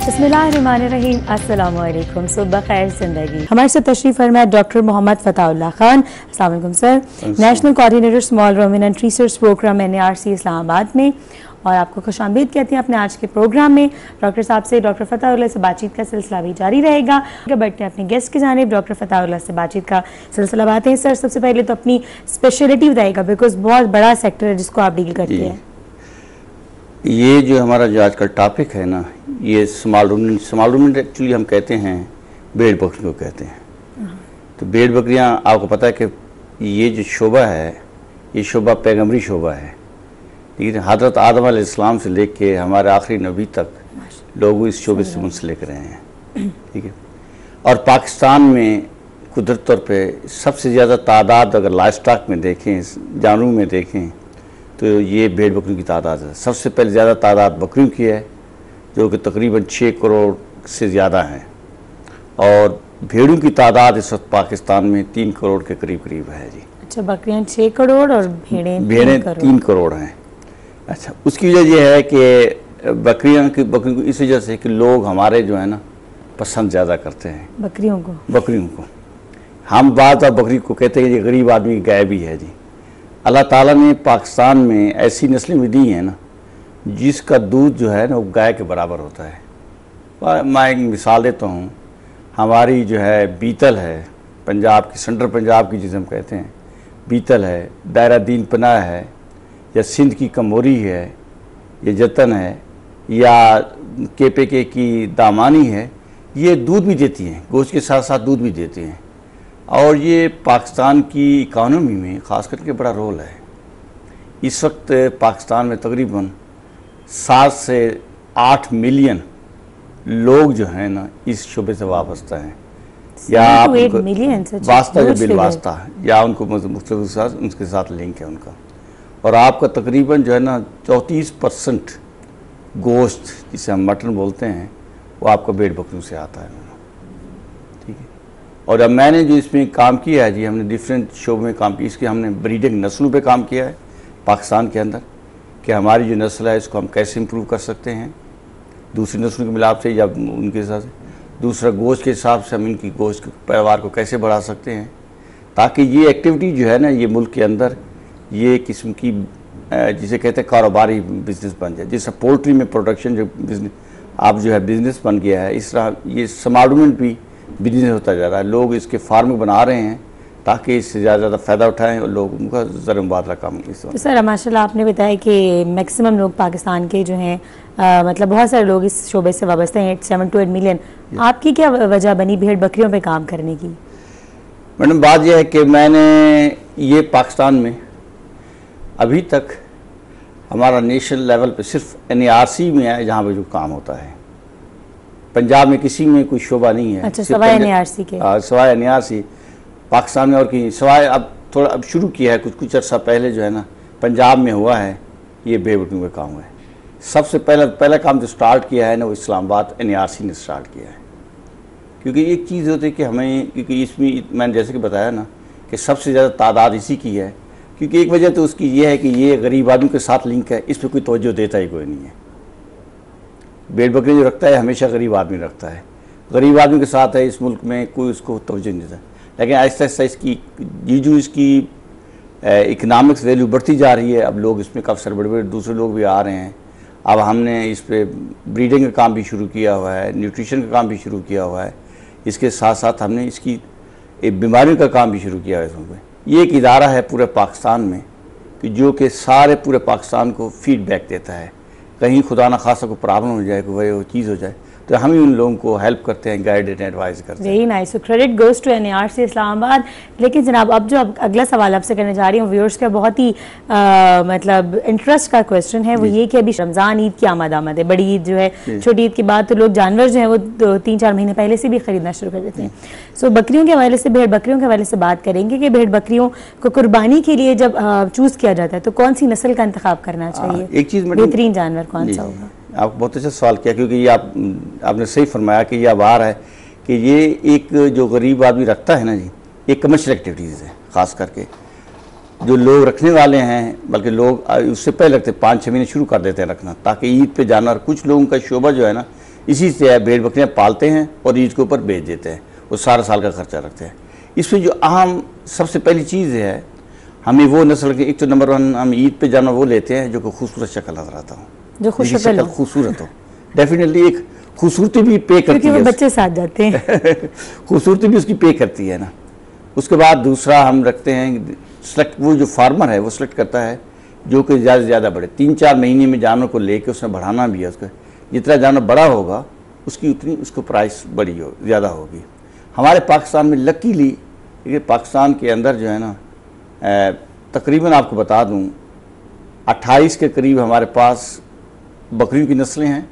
बिस्मिल्लाहिर्रहमानिर्रहीम, अस्सलामु अलैकुम, सुबह खैर ज़िंदगी। हमारे साथ तशरीफ़ फरमा है डॉक्टर मोहम्मद फ़ताउल्लाह खान। अस्सलाम वालेकुम sir, national coordinator small ruminant research program NARC Islamabad में, और आपको खुशामदीद कहते हैं अपने आज के प्रोग्राम में। डॉक्टर साहब से, डॉक्टर फ़ताउल्लाह से बातचीत का सिलसिला भी जारी रहेगा। बढ़ते हैं अपने गेस्ट की जानिब, डॉक्टर फ़ताउल्लाह से बातचीत का सिलसिला बातें हैं। सर, सबसे पहले तो अपनी स्पेशलिटी बताइएगा, बिकॉज बहुत बड़ा सेक्टर है जिसको आप डील करते हैं। ये जो हमारा जो आज का टॉपिक है ना, ये स्मॉल रूमिनेंट एक्चुअली हम कहते हैं भेड़ बकरियों को कहते हैं। तो भेड़ बकरियां, आपको पता है कि ये जो शोबा है, ये शोबा पैगम्बरी शोबा है। ठीक है, हज़रत आदम अलैहिस्सलाम से लेके हमारे आखिरी नबी तक लोग इस शोबे से मुंसलिक रहे हैं। ठीक है, और पाकिस्तान में कुदरत तौर पे सबसे ज़्यादा तादाद अगर लाइव स्टॉक में देखें, जानवरों में देखें, तो ये भेड़ बकरियों की तादाद है। सबसे पहले ज़्यादा तादाद बकरियों की है, जो कि तकरीबन 6 करोड़ से ज़्यादा है, और भेड़ों की तादाद इस वक्त पाकिस्तान में 3 करोड़ के करीब है जी। अच्छा, बकरियां 6 करोड़ और भेड़ें 3 करोड़ हैं। अच्छा, उसकी वजह यह है कि बकरियों को इस वजह से कि लोग हमारे जो है ना पसंद ज़्यादा करते हैं बकरियों को। हम बात अब बकरी को कहते हैं कि गरीब आदमी की गाय भी है जी। अल्लाह ताला ने पाकिस्तान में ऐसी नस्लें भी दी हैं ना, जिसका दूध जो है ना वो गाय के बराबर होता है। मैं एक मिसाल देता हूँ, हमारी जो है बीतल है, पंजाब की, सेंट्रल पंजाब की जिसे हम कहते हैं बीतल है, दायरा दीन पनाह है, या सिंध की कमोरी है, या जतन है, या KPK की दामानी है, ये दूध भी देती हैं, गोश्त के साथ साथ दूध भी देती हैं, और ये पाकिस्तान की इकानमी में ख़ास करके बड़ा रोल है। इस वक्त पाकिस्तान में तकरीबन 7 से 8 मिलियन लोग जो हैं ना इस शोबे से वाबस्ता हैं, या वास्ता या बिल वास्ता, या उनको मुख्तलिफ उनके साथ लिंक है उनका। और आपका तकरीबन जो है ना 34% गोश्त, जिसे हम मटन बोलते हैं, वो आपका भेड़ बकरियों से आता है। ठीक है, और अब मैंने जो इसमें काम किया है जी, हमने डिफरेंट शोबे में काम किया। इसके हमने ब्रीडिंग नस्लों पे काम किया है पाकिस्तान के अंदर, कि हमारी जो नस्ल है इसको हम कैसे इम्प्रूव कर सकते हैं दूसरी नस्लों के मिलाप से, या उनके हिसाब से। दूसरा, गोश्त के हिसाब से हम इनकी गोश्त के पैदावार को कैसे बढ़ा सकते हैं, ताकि ये एक्टिविटी जो है ना ये मुल्क के अंदर ये किस्म की जिसे कहते हैं कारोबारी बिजनेस बन जाए। जैसे पोल्ट्री में प्रोडक्शन जो बिजनेस आप जो है बिज़नेस बन गया है, इस तरह ये स्मॉलमेंट भी बिजनेस होता जा रहा है। लोग इसके फार्म बना रहे हैं ताकि इससे ज़्यादा फ़ायदा उठाएं, और लोग उनका ज़र मुबादला काम इस वक्त। तो सर, माशाल्लाह आपने बताया कि मैक्सिमम लोग पाकिस्तान के जो हैं, मतलब बहुत सारे लोग इस शोबे से वाबस्ते हैं, 7 to 8 मिलियन। आपकी क्या वजह बनी भेड़ बकरियों पे काम करने की? मैडम, बात यह है कि मैंने ये पाकिस्तान में अभी तक हमारा नेशनल लेवल पे सिर्फ NARC में है जहाँ पे जो काम होता है। पंजाब में किसी में कोई शोबा नहीं है। अच्छा, सवाए NARC के? सवाए NARC पाकिस्तान में और कहीं सवाए अब शुरू किया है कुछ अर्सा पहले जो है ना पंजाब में हुआ है, ये भेड़ बकरियों का काम है। सबसे पहला काम जो स्टार्ट किया है ना, वो इस्लामाबाद NARC ने स्टार्ट किया है। क्योंकि एक चीज़ होती है कि हमें, क्योंकि इसमें मैंने जैसे कि बताया ना कि सबसे ज़्यादा तादाद इसी की है, क्योंकि एक वजह तो उसकी ये है कि ये गरीब आदमी के साथ लिंक है, इस पर कोई तवज्जो देता ही कोई नहीं है। भेड़ बकरी जो रखता है हमेशा गरीब आदमी रखता है, गरीब आदमी के साथ है, इस मुल्क में कोई उसको तवज्जो नहीं देता। लेकिन आहिस्ता आहिस्ता इसकी इकनॉमिक्स वैल्यू बढ़ती जा रही है। अब लोग इसमें काफ़ी सारे बड़े दूसरे लोग भी आ रहे हैं। अब हमने इस पर ब्रीडिंग का काम भी शुरू किया हुआ है, न्यूट्रिशन का काम भी शुरू किया हुआ है, इसके साथ साथ हमने इसकी बीमारियों का काम भी शुरू किया है इसमें। ये एक इदारा है पूरे पाकिस्तान में कि जो कि सारे पूरे पाकिस्तान को फीडबैक देता है। कहीं खुदा न खासा को प्रॉब्लम हो जाए, कोई वो चीज़ हो जाए, तो हम ही उन लोगों को हेल्प करते हैं, गाइड एंड एडवाइस करते हैं। Very nice, so credit goes to NARC Islamabad. लेकिन जनाब, अब जो अगला सवाल आपसे करने जा रही हूँ, व्यूअर्स का बहुत ही मतलब इंटरेस्ट का क्वेश्चन है, वो ये कि अभी रमज़ान ईद की आमद है, बड़ी ईद जो है, छोटी ईद के बाद तो लोग जानवर जो है वो 3-4 महीने पहले से भी खरीदना शुरू कर देते हैं। सो बकरियों के हवाले से, भेड़ बकरियों के हवाले से बात करेंगे कि भेड़ बकरियों को कुर्बानी के लिए जब चूज़ किया जाता है तो कौन सी नस्ल का इंतखाब करना चाहिए? एक चीज़ बेहतरीन जानवर कौन सा होगा? आप बहुत अच्छा सवाल किया, क्योंकि ये आपने सही फरमाया कि यह बार है कि ये एक जो गरीब आदमी रखता है ना जी, एक कमर्शियल एक्टिविटीज़ है। ख़ास करके जो लोग रखने वाले हैं, बल्कि लोग उससे पहले रखते 5-6 महीने शुरू कर देते हैं रखना, ताकि ईद पे जानवर। कुछ लोगों का शोबा जो है ना, इसी से भेड़ बकरियाँ पालते हैं और ईद के ऊपर बेच देते हैं, वो सारा साल का खर्चा रखते हैं। इसमें जो अहम सबसे पहली चीज़ है, हमें वो नस्ल की, एक तो नंबर 1 हम ईद पे जानवर वो लेते हैं जो कि खूबसूरत शक्ल नजर आता हो, जो शक्ल खूबसूरत हो। डेफिनेटली एक खूबसूरती भी पे करती है, बच्चे साथ जाते हैं खूबसूरती भी उसकी पे करती है ना। उसके बाद दूसरा हम रखते हैं सेलेक्ट, वो जो फार्मर है वो सिलेक्ट करता है जो कि ज़्यादा से ज़्यादा बड़े 3-4 महीने में जानवर को लेके उसमें बढ़ाना भी है। उसका जितना जानवर बड़ा होगा उसकी उतनी उसको प्राइस बड़ी हो ज़्यादा होगी। हमारे पाकिस्तान में लकीली, पाकिस्तान के अंदर जो है ना तकरीबन आपको बता दूं 28 के करीब हमारे पास बकरियों की नस्लें हैं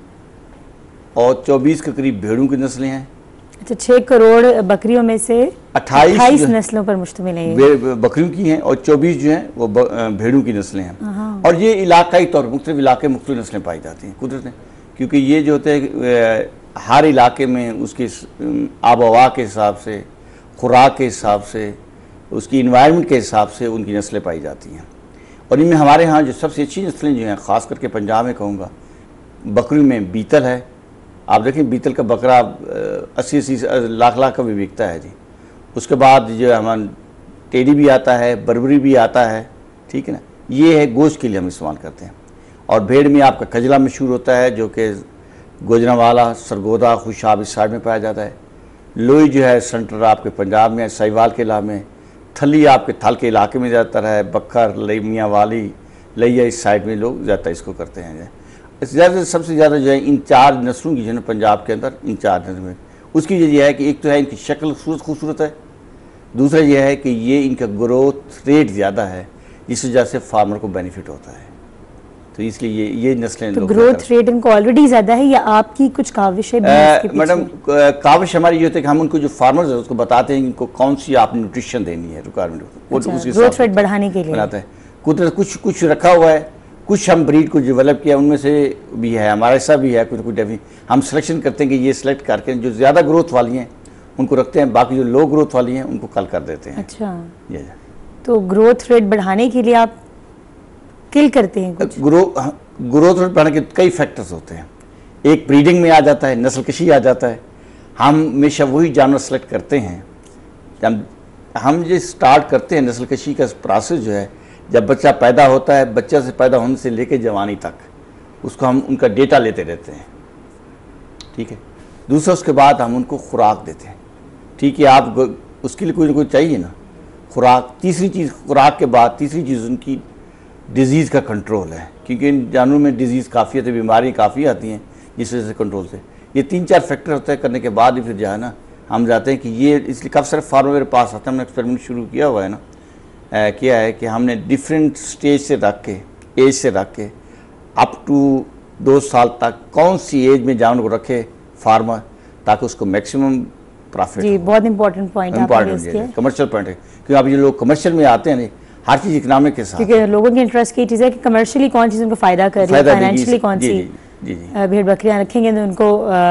और 24 के करीब भेड़ों की नस्लें हैं। अच्छा, 6 करोड़ बकरियों में से 28 नस्लों पर मुश्तमिल है, बकरियों की हैं और 24 जो हैं वो भेड़ों की नस्लें हैं। और ये इलाकाई तौर पर मुख्तलिफ इलाके मुख्तलिफ नस्लें पाई जाती हैं कुदरत ने, क्योंकि ये जो होते हैं हर इलाके में उसके आब हवा के हिसाब से, खुराक के हिसाब से, उसकी इन्वायरमेंट के हिसाब से उनकी नस्लें पाई जाती हैं। और इनमें हमारे यहाँ जो सबसे अच्छी नस्लें जो हैं, ख़ास करके पंजाब में कहूँगा, बकरी में बीतल है। आप देखें बीतल का बकरा 80-80 लाख का भी बिकता है जी। उसके बाद जो हमारा टेडी भी आता है, बर्बरी भी आता है, ठीक है ना। ये है गोश्त के लिए हम इस्तेमाल करते हैं। और भेड़ में आपका कजला मशहूर होता है जो कि गुजरांवाला, सरगोदा, खुशाब इस साइड में पाया जाता है। लोई जो है सेंटर आपके पंजाब में, साहिवाल के इलाके में, थली आपके थल के इलाके में ज़्यादातर है, बकर, मियाँ वाली, लैया इस साइड में लोग ज़्यादा इसको करते हैं। ज़्यादा सबसे ज़्यादा जो है इन 4 नस्लों की जो है पंजाब के अंदर इन 4 नस्लों में, उसकी वजह है कि एक तो है इनकी शक्ल खूबसूरत है, दूसरा यह है कि ये इनका ग्रोथ रेट ज़्यादा है, जिस वजह से फार्मर को बेनिफिट होता है। तो इसलिए ये नस्लें तो ग्रोथ रेट इनको ऑलरेडी ज़्यादा है या आपकी कुछ काविश है? मैडम काविश हमारी ये होती है कि हम उनको जो फार्मर्स है उसको बताते हैं कि इनको कौन सी आप न्यूट्रिशन देनी है, रिक्वायरमेंट ग्रोथ रेट बढ़ाने के लिए बनाता है। कुदरत कुछ रखा हुआ है, कुछ हम ब्रीड को डेवलप किया, उनमें से भी है, हमारा ऐसा भी है कुछ हम सिलेक्शन करते हैं कि ये सिलेक्ट करके जो ज़्यादा ग्रोथ वाली हैं उनको रखते हैं, बाकी जो लो ग्रोथ वाली हैं उनको कल कर देते हैं। अच्छा, तो ग्रोथ रेट बढ़ाने के लिए आप किल करते हैं कुछ? ग्रोथ रेट बढ़ाने के कई फैक्टर्स होते हैं। एक ब्रीडिंग में आ जाता है, नस्लकशी आ जाता है। हम हमेशा वही जानवर सेलेक्ट करते हैं। जब हम जो स्टार्ट करते हैं नस्लकशी का प्रोसेस जो है, जब बच्चा पैदा होता है, बच्चा से पैदा होने से लेकर जवानी तक उसको हम उनका डेटा लेते रहते हैं, ठीक है। दूसरा उसके बाद हम उनको खुराक देते हैं, ठीक है। आप उसके लिए कोई ना कोई चाहिए ना खुराक। तीसरी चीज़ खुराक के बाद तीसरी चीज़ उनकी डिज़ीज़ का कंट्रोल है, क्योंकि इन जानवरों में डिज़ीज़ काफ़ी आती है, बीमारी काफ़ी आती हैं, जिस वजह से कंट्रोल से ये 3-4 फैक्टर होते हैं। करने के बाद ही फिर जो है ना हम जाते हैं कि ये, इसलिए काफ़ी सारे फार्मर मेरे पास आते हैं। हमने एक्सपेरिमेंट शुरू किया हुआ है ना, किया है कि हमने डिफरेंट स्टेज से रख के, एज से रख के अप टू 2 साल तक कौन सी एज में जानवर को रखे फार्मर, ताकि उसको मैक्सिमम प्रॉफिट। जी, बहुत इंपॉर्टेंट पॉइंट है, कमर्शियल पॉइंट है, क्योंकि अब ये लोग कमर्शियल में आते हैं नहीं, हर चीज़ इकोनॉमिक के साथ, क्योंकि लोगों की इंटरेस्ट की चीज़ है कि कमर्शियली कौन चीज़ उनको फ़ायदा कर रही है, फाइनेंशियली कौन सी भेड़ बकरियाँ रखेंगे तो उनको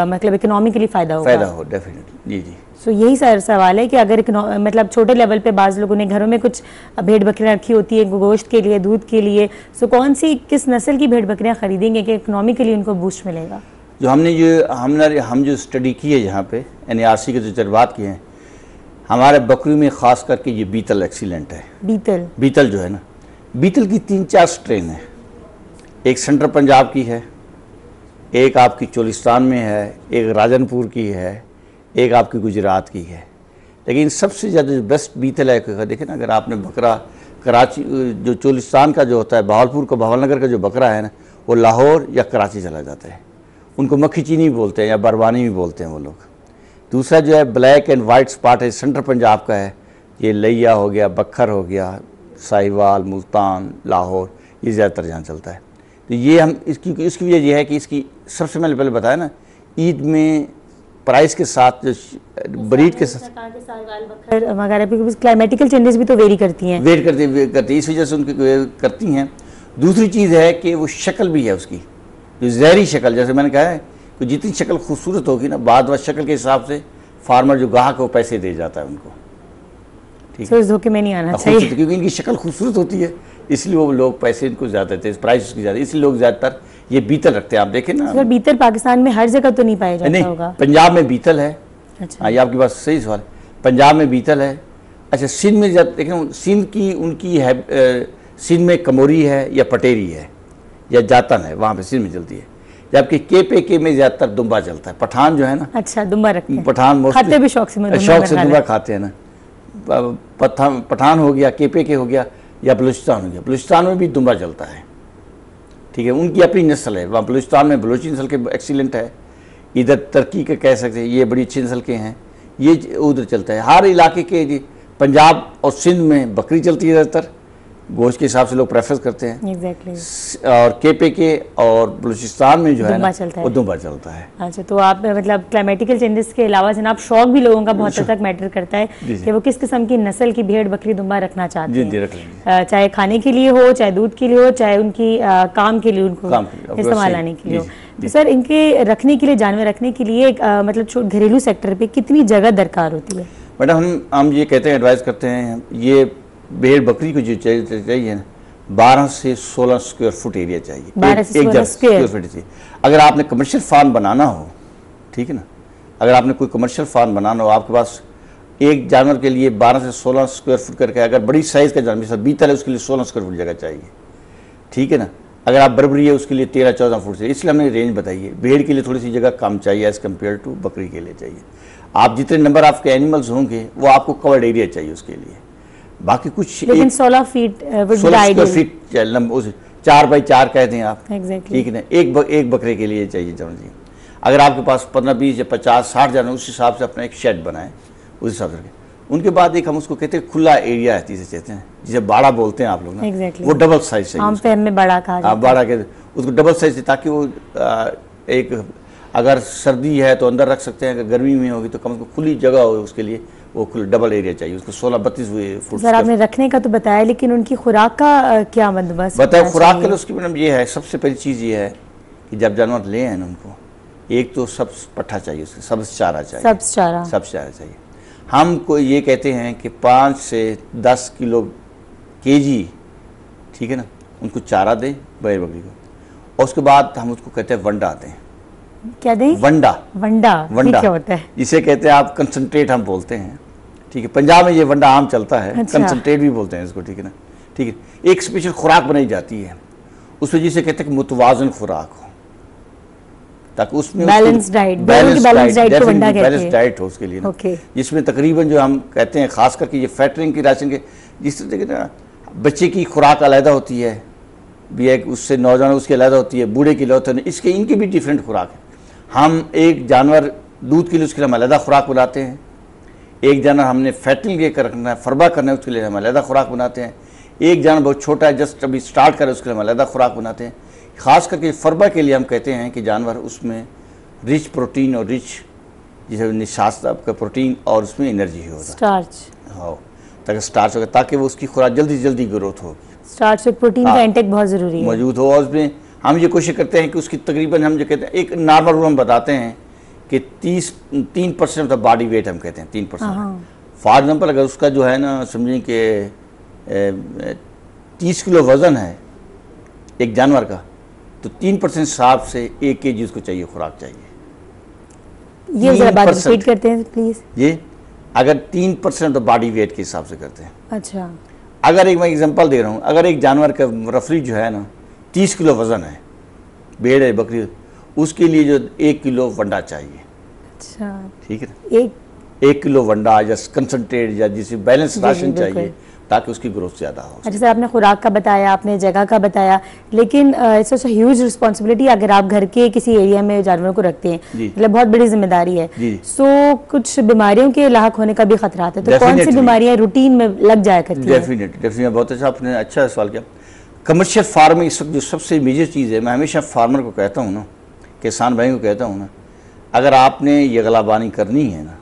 मतलब इकोनॉमिकली फ़ायदा हो डेफिनेटली। जी जी। सो यही सवाल है कि अगर मतलब छोटे लेवल पे बाज़ लोगों ने घरों में कुछ भेड़ बकरियाँ रखी होती है गोश्त के लिए, दूध के लिए, सो कौन सी किस नस्ल की भेड़ बकरियाँ ख़रीदेंगे कि इकोनॉमिकली उनको बूस्ट मिलेगा? जो हम जो स्टडी की है यहाँ पे NARC के जो तजर्बात किए हैं, हमारे बकरी में ख़ास करके ये बीतल एक्सीलेंट है। बीतल जो है ना, बीतल की 3-4 स्ट्रेन है। एक सेंट्रल पंजाब की है, एक आपकी चोलिस्तान में है, एक राजनपुर की है, एक आपकी गुजरात की है। लेकिन सबसे ज़्यादा जो बेस्ट बीतल है, देखें ना, अगर आपने बकरा कराची, जो चोलिस्तान का जो होता है, बहावलपुर का, बहावलनगर का जो बकरा है ना, वो लाहौर या कराची चला जाता है। उनको मक्खी चीनी भी बोलते हैं या बरवानी भी बोलते हैं वो लोग। दूसरा जो है ब्लैक एंड वाइट स्पॉट है, सेंट्रल पंजाब का है, ये लैया हो गया, बखर हो गया, साहिवाल, मुल्तान, लाहौर, ये ज़्यादातर जहाँ चलता है। तो ये हम इसकी वजह यह है कि इसकी सबसे पहले बताया ना, ईद में प्राइस के साथ जो ब्रीड के साथ क्लाइमेटिकल चेंजेस भी तो वेरी करती हैं, करती इस वजह से उनकी करती हैं। दूसरी चीज़ है कि वो शक्ल भी है उसकी, जो ज़हरी शक्ल, जैसे मैंने कहा है कि जितनी शक्ल खूबसूरत होगी ना, बाद शक्ल के हिसाब से फार्मर जो गाहक है वो पैसे दे जाता है उनको, ठीक है। इस धोखे में नहीं आना चाहिए, क्योंकि इनकी शक्ल खूबसूरत होती है, इसलिए वो लोग पैसे इनको ज़्यादा देते हैं, प्राइस उसकी ज़्यादा, इसलिए लोग ज़्यादातर ये बीतल रखते हैं, आप देखें ना। सर बीतल पाकिस्तान में हर जगह तो नहीं पाया जाता होगा? पंजाब में बीतल है। अच्छा, ये आपके पास सही सवाल है, पंजाब में बीतल है। अच्छा, सिंध में जब देखें, सिंध की उनकी है, सिंध में कमोरी है या पटेरी है या जातन है, वहाँ पे सिंध में चलती है। जबकि के में ज़्यादातर दुम्बा चलता है। पठान जो है ना, अच्छा दुम्बा रखते हैं, पठान खाते भी शौक से दुम्बा खाते हैं ना। पठान हो गया, के हो गया, या बलूचिस्तान हो गया, बलूचिस्तान में भी दुम्बा चलता है। ठीक है, उनकी अपनी नस्ल है। वहाँ बलूचिस्तान में बलोची नस्ल के एक्सीलेंट है, इधर तुर्की के कह सकते हैं, ये बड़ी अच्छी नस्ल के हैं, ये उधर चलता है। हर इलाके के, पंजाब और सिंध में बकरी चलती है ज़्यादातर, गोश्त के हिसाब से लोग प्रेफर करते हैं। exactly. और के और बलूचिस्तान में जो है ना वो दुम्बा चलता है। अच्छा, तो आप मतलब क्लाइमेटिकल चेंजेस के अलावा जनाब शौक भी लोगों का बहुत हद तक मैटर करता है कि वो किस किस्म की नस्ल की भेड़ बकरी दुम्बा रखना चाहते हैं, चाहे खाने के लिए हो, चाहे दूध के लिए हो, चाहे उनकी काम के लिए उनको इस्तेमाल आने के लिए हो। तो सर इनके रखने के लिए, जानवर रखने के लिए मतलब घरेलू सेक्टर पे कितनी जगह दरकार होती है? मैडम हम ये कहते हैं, एडवाइस करते हैं, ये भेड़ बकरी को जो चाहिए ना 12 से 16 स्क्वायर फुट एरिया चाहिए, 12 से 16 स्क्वायर फुट चाहिए। अगर आपने कमर्शियल फार्म बनाना हो, ठीक है ना, अगर आपने कोई कमर्शियल फार्म बनाना हो, आपके पास एक जानवर के लिए 12 से 16 स्क्वायर फुट करके, अगर बड़ी साइज़ का जानवर बीतल है उसके लिए 16 स्क्वायर फुट जगह चाहिए, ठीक है ना। अगर आप बर्बरी है उसके लिए 13-14 फुट चाहिए, इसलिए हमने रेंज बताई है। भेड़ के लिए थोड़ी सी जगह कम चाहिए एज़ कम्पेयर टू बकरी के लिए चाहिए। आप जितने नंबर आपके एनिमल्स होंगे वो आपको कवर्ड एरिया चाहिए उसके लिए। बाकी कुछ लेकिन 16 फीट 16 फीट 4 बाई 4 कहते हैं आप, ठीक है ना। एक बकरे के लिए चाहिए जी। अगर आपके पास 15, 20 या 50, 60 जानवर, उस हिसाब से अपना एक शेड बनाएं, उस हिसाब से। उनके बाद एक हम उसको कहते हैं खुला एरिया है, जिसे कहते हैं, जिसे बाड़ा बोलते हैं आप लोग ना, वो डबल साइज चाहिए, में बड़ा कहा बाड़ा के उसको डबल साइज से, ताकि वो एक अगर सर्दी है तो अंदर रख सकते हैं, अगर गर्मी में होगी तो कम से कम खुली जगह हो उसके लिए, वो डबल एरिया चाहिए उसको। 16-32 फुट। सर आपने रखने का तो बताया, लेकिन उनकी खुराक का क्या बंदोबस्त बताया? खुराक के लिए उसकी मैडम ये है, सबसे पहली चीज़ ये है कि जब जानवर ले आए ना उनको, एक तो सब्ज पट्ठा चाहिए, उसके सब्ज चारा चाहिए, सब्ज चारा चाहिए। हमको ये कहते हैं कि 5 से 10 किलो केजी, ठीक है ना, उनको चारा दें भेड़ बकरी को, और उसके बाद हम उसको कहते हैं वंडा दें। क्या दें? वंडा। क्या होता है? जिसे कहते हैं आप कंसंट्रेट हम बोलते हैं, ठीक है। पंजाब में ये वंडा आम चलता है। अच्छा। कंसंट्रेट भी बोलते हैं इसको, ठीक है ना, ठीक है। एक स्पेशल खुराक बनाई जाती है उसमें, जिसे कहते हैं कि मुतवाजन खुराक हो, ताकि उसमें बैलेंस डाइट हो उसके लिए ना, जिसमें तकरीबन जो हम कहते हैं खास करके ये फैटरिंग की राशन के, जिस तरह के ना बच्चे की खुराक अलहदा होती है, भी एक उससे नौजवान उसकी अलहदा होती है, बूढ़े की अलहदा होती है, इसके इनकी भी डिफरेंट खुराक है। हम एक जानवर दूध के लिए उसके लिए हम अलहदा खुराक बनाते हैं, एक जानवर हमने फैटरिंग लेकर रखना है, फरबा करना है, उसके लिए हम अलहदा खुराक बनाते हैं। एक जानवर बहुत छोटा है, जस्ट अभी स्टार्ट करे, उसके लिए हम अलहदा खुराक बनाते हैं। ख़ास करके फरबा के लिए हम कहते हैं कि जानवर उसमें रिच प्रोटीन और रिच जैसे निशास्त का प्रोटीन और उसमें एनर्जी हो, स्टार्च हो, ताकि स्टार्च होगा, ताकि वो उसकी खुराक जल्दी से जल्दी ग्रोथ होगी। स्टार्च और प्रोटीन का इंटेक बहुत ज़रूरी है, मौजूद हो। और उसमें हम ये कोशिश करते हैं कि उसकी तकरीबन, हम जो कहते हैं एक नॉर्मल रूल हम बताते हैं कि 3% ऑफ द बॉडी वेट हम कहते हैं 3%। फॉर एग्जाम्पल अगर उसका जो है ना, समझें कि 30 किलो वज़न है एक जानवर का, तो 3% हिसाब से 1 kg उसको चाहिए, खुराक चाहिए। ये जरा बात रिपीट करते हैं प्लीज़। ये अगर 3% ऑफ द बॉडी वेट के हिसाब से करते हैं। अच्छा, अगर एक मैं एग्जांपल दे रहा हूँ, अगर एक जानवर का रफली जो है ना 30 किलो वज़न है, भेड़ है बकरी, उसके लिए जो 1 किलो वंडा चाहिए। अच्छा, ठीक है ना, 1 किलो वंडा या कंसंट्रेट या जिसे बैलेंस राशन चाहिए, ताकि उसकी ग्रोथ ज़्यादा हो। अच्छा सर, आपने खुराक का बताया, आपने जगह का बताया, लेकिन इट्स अ ह्यूज रिस्पॉन्सिबिलिटी अगर आप घर के किसी एरिया में जानवरों को रखते हैं, मतलब बहुत बड़ी जिम्मेदारी है। सो कुछ बीमारियों के लाक होने का भी खतरा है, तो कौन सी बीमारियां रूटीन में लग जाया करती हैं? डेफिनेटली बहुत अच्छा, आपने अच्छा सवाल किया। कमर्शियल फार्मिंग इस वक्त जो सबसे मेजर चीज़ है, मैं हमेशा फार्मर को कहता हूँ ना, किसान भाई को कहता हूँ ना, अगर आपने ये गलाबानी करनी है ना,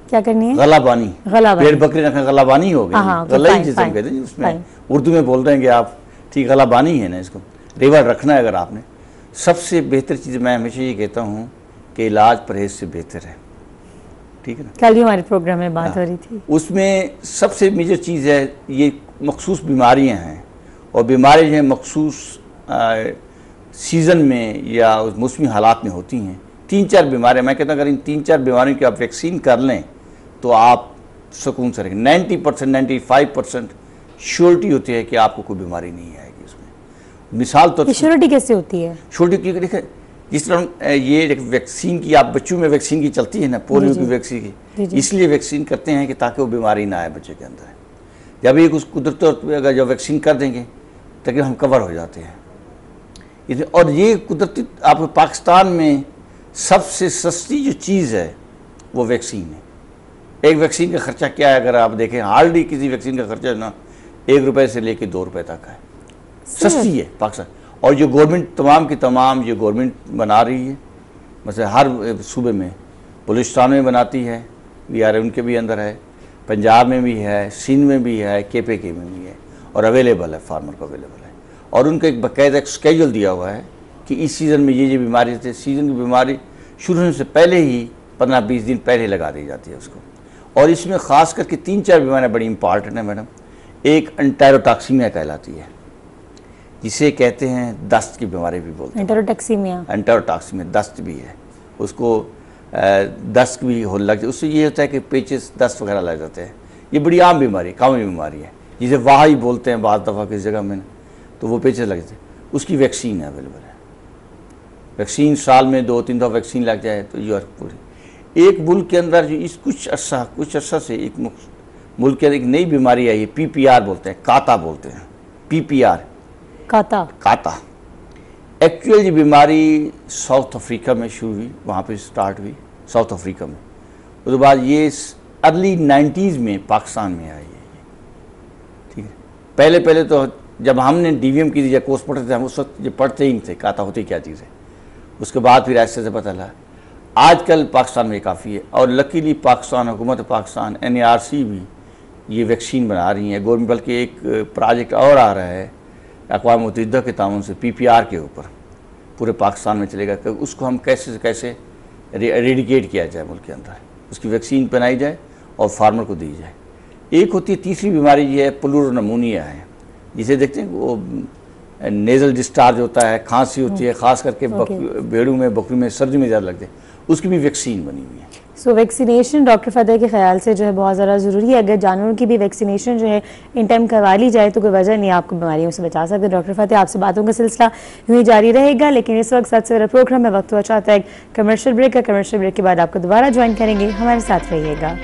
क्या करनी है? गलाबानी। भेड़ बकरी रखना गलाबानी हो गई, गलाई जिसे हम कहते हैं, उसमें उर्दू में बोल रहे हैं कि आप, ठीक, गलाबानी है ना, इसको रिवर रखना है अगर आपने। सबसे बेहतर चीज़ मैं हमेशा ये कहता हूँ कि इलाज परहेज से बेहतर है, ठीक है ना। कल भी हमारे प्रोग्राम में बात हो रही थी, उसमें सबसे मेजर चीज़ है, ये मखसूस बीमारियाँ हैं, और बीमारी जो है मखसूस सीज़न में या उस मौसमी हालात में होती हैं। 3-4 बीमारियाँ, मैं कहता हूँ अगर इन 3-4 बीमारियों की आप वैक्सीन कर लें तो आप सुकून से रहेंगे। 90% 95% श्योरिटी होती है कि आपको कोई बीमारी नहीं आएगी उसमें। मिसाल तो श्योरिटी कैसे होती है? श्योरिटी क्योंकि देखें, जिस तरह ये वैक्सीन की, आप बच्चों में वैक्सीन की चलती है ना, पोलियो की वैक्सीन की, इसलिए वैक्सीन करते हैं कि ताकि वो बीमारी ना आए बच्चे के अंदर। जब एक उस कुदरत अगर जब वैक्सीन कर देंगे तक हम कवर हो जाते हैं। और ये कुदरती आपको पाकिस्तान में सबसे सस्ती जो चीज़ है वो वैक्सीन है। एक वैक्सीन का खर्चा क्या है अगर आप देखें, हार्डली किसी वैक्सीन का खर्चा ना 1 रुपये से लेकर 2 रुपये तक है, सस्ती है पाकिस्तान। और जो गवर्नमेंट तमाम की तमाम जो गवर्नमेंट बना रही है, मतलब हर सूबे में, बलूचिस्तान में बनाती है, BRA उनके भी अंदर है, पंजाब में भी है, सिंध में भी है, KPK में भी है, और अवेलेबल है, फार्मर को अवेलेबल है। और उनका एक बाकायदा एक स्केड्यूल दिया हुआ है कि इस सीज़न में ये बीमारी थे, सीज़न की बीमारी शुरू होने से पहले ही 15-20 दिन पहले लगा दी जाती है उसको। और इसमें ख़ास करके 3-4 बीमारियाँ बड़ी इंपॉर्टेंट हैं मैडम। एक एंटेरोटॉक्सीमिया कहलाती है, जिसे कहते हैं दस्त की बीमारी भी बोलते हैं। एंटेरोटॉक्सीमिया दस्त भी है, उसको दस्त भी हो लग, उससे ये होता है कि पेचिस दस्त वगैरह लग जाते हैं। ये बड़ी आम बीमारी, कॉमन बीमारी है, जिसे वाही बोलते हैं बाद दफ़ा किस जगह में, तो वो पेचिस लग जाते हैं। उसकी वैक्सीन अवेलेबल है। वैक्सीन साल में 2-3 दफ़ा वैक्सीन लग जाए तो ये पूरी एक मुल्क के अंदर जो इस कुछ अर्सा से एक मुल्क के अंदर एक नई बीमारी आई है, PPR बोलते हैं, काता बोलते हैं, PPR काता। एक्चुअल ये बीमारी साउथ अफ्रीका में शुरू हुई, वहाँ पे स्टार्ट हुई साउथ अफ्रीका में। उसके बाद ये अर्ली 90s में पाकिस्तान में आई है। ठीक है, पहले तो जब हमने DVM की या कोर्स पढ़ते थे, हम उस वक्त ये पढ़ते ही नहीं थे काता होती क्या चीज़ है। उसके बाद फिर ऐसे से पता लगा। आजकल पाकिस्तान में काफ़ी है, और लकीली पाकिस्तान हुकूमत पाकिस्तान NARC भी ये वैक्सीन बना रही है गवर्नमेंट। बल्कि एक प्रोजेक्ट और आ रहा है अक़वाम मुत्तहिदा के ताउन से PPR के ऊपर, पूरे पाकिस्तान में चलेगा कि उसको हम कैसे से कैसे रेडिकेट किया जाए मुल्क के अंदर, उसकी वैक्सीन बनाई जाए और फार्मर को दी जाए। एक होती है तीसरी बीमारी, ये है प्लूरल निमोनिया है, जिसे देखते हैं वो नेज़ल डिस्चार्ज होता है, खांसी होती है, ख़ास करके भेड़ों में, बकरियों में, सर्दी में ज़्यादा लगते हैं, उसकी भी वैक्सीन बनी हुई है। सो वैक्सीनेशन डॉक्टर फतेह के ख्याल से जो है बहुत ज़्यादा ज़रूरी है। अगर जानवरों की भी वैक्सीनेशन जो है इन टाइम करवा ली जाए तो कोई वजह नहीं आपको बीमारियों से बचा सकते। डॉक्टर फतेह, आपसे बातों का सिलसिला यूँ ही जारी रहेगा, लेकिन इस वक्त 7 सवेरा प्रोग्राम में वक्त हुआ चाहता है कमर्शियल ब्रेक का। कमर्शियल ब्रेक के बाद आपको दोबारा ज्वाइन करेंगे, हमारे साथ रहिएगा।